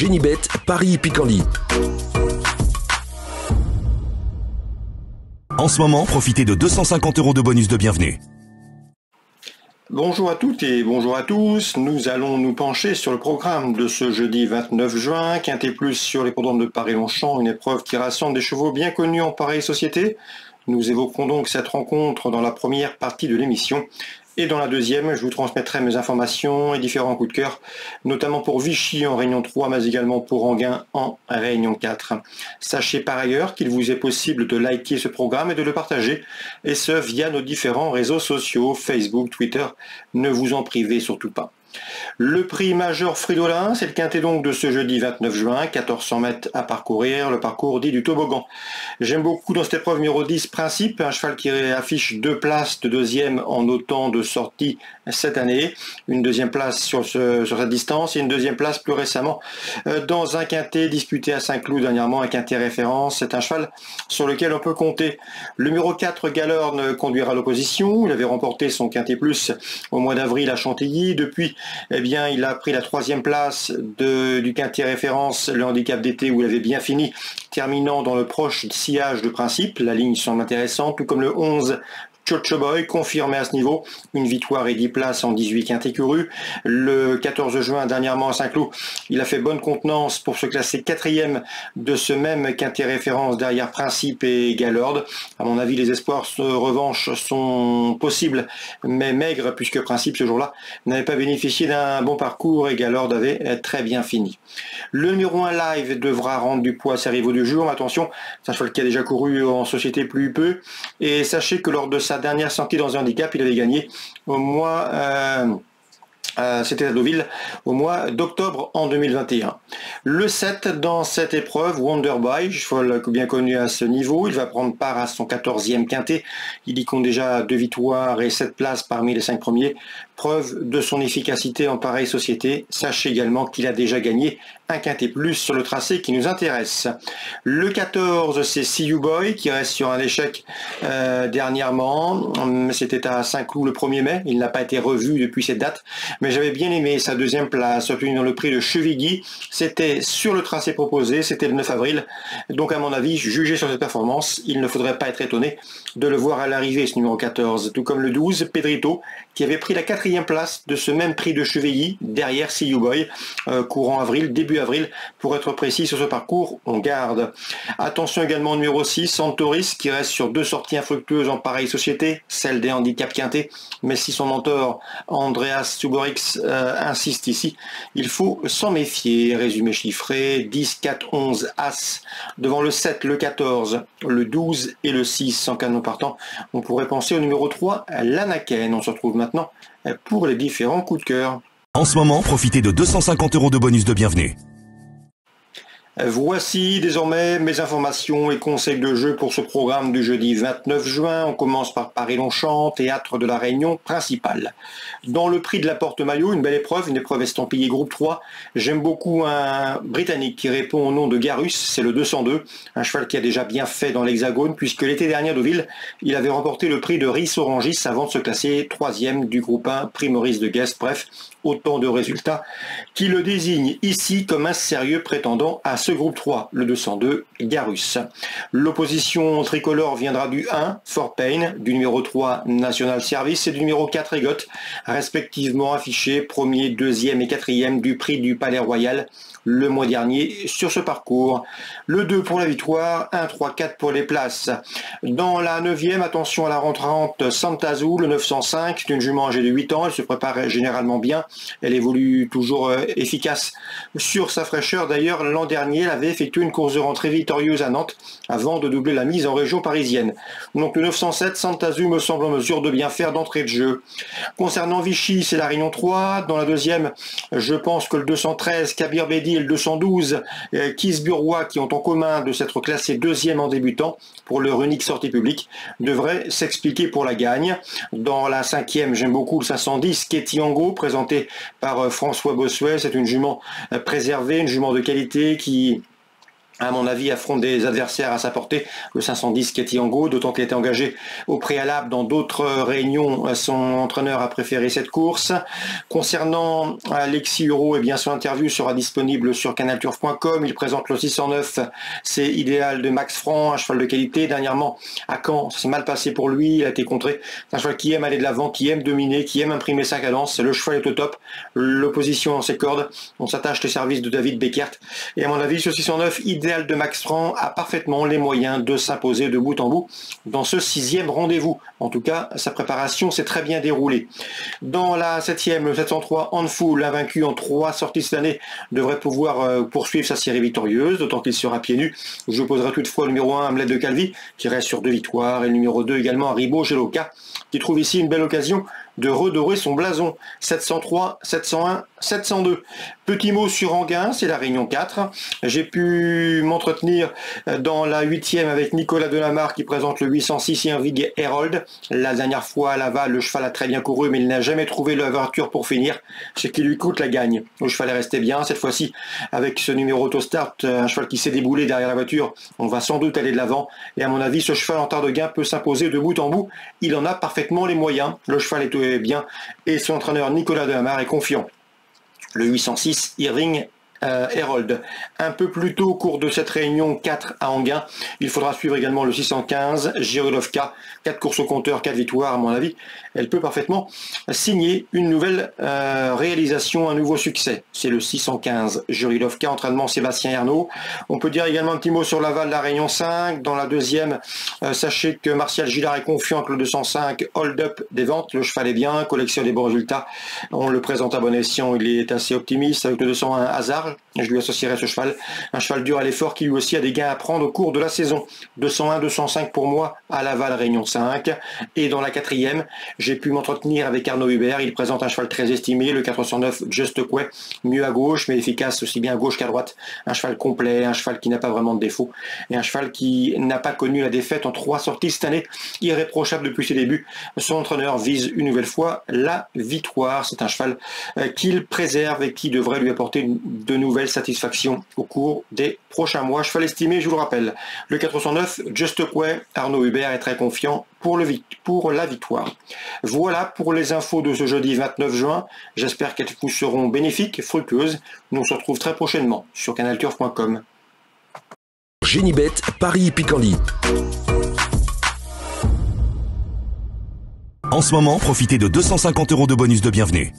Génibet, Paris-Picanly. En ce moment, profitez de 250 € de bonus de bienvenue. Bonjour à toutes et bonjour à tous. Nous allons nous pencher sur le programme de ce jeudi 29 juin. Quintet Plus sur l'hippodrome de Paris-Longchamp, une épreuve qui rassemble des chevaux bien connus en pareille société. Nous évoquerons donc cette rencontre dans la première partie de l'émission. Et dans la deuxième, je vous transmettrai mes informations et différents coups de cœur, notamment pour Vichy en Réunion 3, mais également pour Enghien en Réunion 4. Sachez par ailleurs qu'il vous est possible de liker ce programme et de le partager, et ce via nos différents réseaux sociaux, Facebook, Twitter. Ne vous en privez surtout pas. Le prix majeur Fridolin, c'est le quintet donc de ce jeudi 29 juin, 1400 mètres à parcourir, le parcours dit du toboggan. J'aime beaucoup dans cette épreuve numéro 10 Principe, un cheval qui affiche 2 places de deuxième en autant de sorties cette année, une deuxième place sur cette distance et une deuxième place plus récemment dans un quintet disputé à Saint-Cloud dernièrement, un quintet référence. C'est un cheval sur lequel on peut compter. Le numéro 4 Galorne conduira l'opposition, il avait remporté son quintet plus au mois d'avril à Chantilly. Depuis, eh bien, il a pris la 3e place du quintet référence, le handicap d'été où il avait bien fini, terminant dans le proche sillage de Principe. La ligne semble intéressante, tout comme le 11 Chocho Boy, confirmé à ce niveau, une victoire et 10 places en 18 quintés courus. Le 14 juin, dernièrement à Saint-Cloud, il a fait bonne contenance pour se classer 4e de ce même quintet référence derrière Principe et Galord. À mon avis, les espoirs de revanche sont possibles, mais maigres, puisque Principe, ce jour-là, n'avait pas bénéficié d'un bon parcours et Galord avait très bien fini. Le numéro 1 Live devra rendre du poids à ses rivaux du jour. Mais attention, c'est un cheval qui a déjà couru en société plus peu. Et sachez que lors de sa dernière sortie dans un handicap, il avait gagné au mois... c'était à Deauville au mois d'octobre en 2021. Le 7 dans cette épreuve, Wonderboy, cheval bien connu à ce niveau, il va prendre part à son 14e quintet. Il y compte déjà 2 victoires et 7 places parmi les 5 premiers. Preuve de son efficacité en pareille société. Sachez également qu'il a déjà gagné un quintet plus sur le tracé qui nous intéresse. Le 14, c'est See You Boy qui reste sur un échec dernièrement. C'était à Saint-Cloud le 1er mai. Il n'a pas été revu depuis cette date. Mais j'avais bien aimé sa 2e place, obtenue dans le prix de Chevilly. C'était sur le tracé proposé, c'était le 9 avril. Donc à mon avis, jugé sur cette performance, il ne faudrait pas être étonné de le voir à l'arrivée, ce numéro 14. Tout comme le 12, Pedrito, qui avait pris la 4e place de ce même prix de Chevilly, derrière See You Boy, courant avril, début avril, pour être précis sur ce parcours, on garde. Attention également au numéro 6, Santoris, qui reste sur 2 sorties infructueuses en pareille société, celle des handicaps quintés, mais si son mentor, Andreas Suborix, insiste ici, il faut s'en méfier. Résumé chiffré, 10, 4, 11, As, devant le 7, le 14, le 12 et le 6, en canon partant. On pourrait penser au numéro 3, l'Anaken. On se retrouve maintenant pour les différents coups de cœur. En ce moment, profitez de 250 € de bonus de bienvenue. Voici désormais mes informations et conseils de jeu pour ce programme du jeudi 29 juin. On commence par Paris-Longchamp, théâtre de la réunion principale. Dans le prix de la porte-maillot, une belle épreuve, une épreuve estampillée groupe 3. J'aime beaucoup un Britannique qui répond au nom de Garus, c'est le 202, un cheval qui a déjà bien fait dans l'Hexagone, puisque l'été dernier à Deauville, il avait remporté le prix de Ris Orangis avant de se classer 3e du groupe 1, prix Maurice de Guest. Bref, autant de résultats qui le désignent ici comme un sérieux prétendant à ce groupe 3, le 202, Garus. L'opposition tricolore viendra du 1, Fort Payne, du numéro 3, National Service, et du numéro 4, Egot, respectivement affichés 1er, 2e et 4e du prix du Palais Royal le mois dernier sur ce parcours. Le 2 pour la victoire, 1, 3, 4 pour les places. Dans la 9e, attention à la rentrante Santazou, le 905, c'est une jument âgée de 8 ans, elle se prépare généralement bien, elle évolue toujours efficace sur sa fraîcheur. D'ailleurs, l'an dernier, elle avait effectué une course de rentrée victorieuse à Nantes avant de doubler la mise en région parisienne. Donc le 907, Santazou me semble en mesure de bien faire d'entrée de jeu. Concernant Vichy, c'est la Réunion 3. Dans la 2e, je pense que le 213, Kabir Bedi, et le 212, Kisburois, qui ont en commun de s'être classés 2e en débutant pour leur unique sortie publique, devraient s'expliquer pour la gagne. Dans la 5e, j'aime beaucoup le 510, Ketiango, présenté par François Bossuet. C'est une jument préservée, une jument de qualité qui à mon avis, affronte des adversaires à sa portée. Le 510 Ketiango, d'autant qu'il était engagé au préalable dans d'autres réunions. Son entraîneur a préféré cette course. Concernant Alexis Huro, eh bien, son interview sera disponible sur canalturf.com. Il présente le 609, c'est idéal de Max Franc, un cheval de qualité. Dernièrement, à Caen, ça s'est mal passé pour lui. Il a été contré. C'est un cheval qui aime aller de l'avant, qui aime dominer, qui aime imprimer sa cadence. Le cheval est au top. L'opposition en ses cordes. On s'attache les services de David Beckert. Et à mon avis, ce 609, idéal de Max Franc, a parfaitement les moyens de s'imposer de bout en bout dans ce 6e rendez-vous. En tout cas, sa préparation s'est très bien déroulée. Dans la 7e, le 703 Handful, invaincu en 3 sorties cette année, devrait pouvoir poursuivre sa série victorieuse, d'autant qu'il sera pieds nus. Je poserai toutefois le numéro 1 Hamlet de Calvi, qui reste sur 2 victoires, et le numéro 2 également Haribo Geloka, qui trouve ici une belle occasion de redorer son blason. 703, 701, 702. Petit mot sur Anguin, c'est la Réunion 4. J'ai pu m'entretenir dans la 8e avec Nicolas Delamarre qui présente le 806 Irving Herold. La dernière fois à Laval, le cheval a très bien couru, mais il n'a jamais trouvé l'ouverture pour finir, ce qui lui coûte la gagne. Le cheval est resté bien. Cette fois-ci, avec ce numéro auto-start, un cheval qui s'est déboulé derrière la voiture, on va sans doute aller de l'avant. Et à mon avis, ce cheval en Tardegain peut s'imposer de bout en bout. Il en a parfaitement les moyens. Le cheval est bien et son entraîneur Nicolas Delamarre est confiant. Le 806 Irving Herold. Un peu plus tôt au cours de cette réunion 4 à Anguin, il faudra suivre également le 615 Jirolovka, 4 courses au compteur, 4 victoires à mon avis. Elle peut parfaitement signer une nouvelle réalisation, un nouveau succès. C'est le 615 Jirolovka, entraînement Sébastien Ernaud. On peut dire également un petit mot sur Laval, la Réunion 5. Dans la 2e, sachez que Martial Gillard est confiant que le 205 Hold Up des ventes. Le cheval est bien, collectionne des bons résultats. On le présente à bon escient, il est assez optimiste avec le 201 Hazard. Je lui associerai ce cheval, un cheval dur à l'effort qui lui aussi a des gains à prendre au cours de la saison. 201, 205 pour moi à Laval, Réunion 5. Et dans la 4e, j'ai pu m'entretenir avec Arnaud Hubert. Il présente un cheval très estimé, le 409 Just Quay, mieux à gauche, mais efficace aussi bien à gauche qu'à droite. Un cheval complet, un cheval qui n'a pas vraiment de défaut. Et un cheval qui n'a pas connu la défaite en 3 sorties cette année, irréprochable depuis ses débuts. Son entraîneur vise une nouvelle fois la victoire. C'est un cheval qu'il préserve et qui devrait lui apporter de nouvelles satisfactions au cours des prochains mois. Cheval estimé, je vous le rappelle, le 409 Just Quay, Arnaud Hubert est très confiant pour la victoire. Voilà pour les infos de ce jeudi 29 juin. J'espère qu'elles vous seront bénéfiques, fructueuses. Nous on se retrouve très prochainement sur canalturf.com. Génibet, Paris et Picardie. En ce moment, profitez de 250 € de bonus de bienvenue.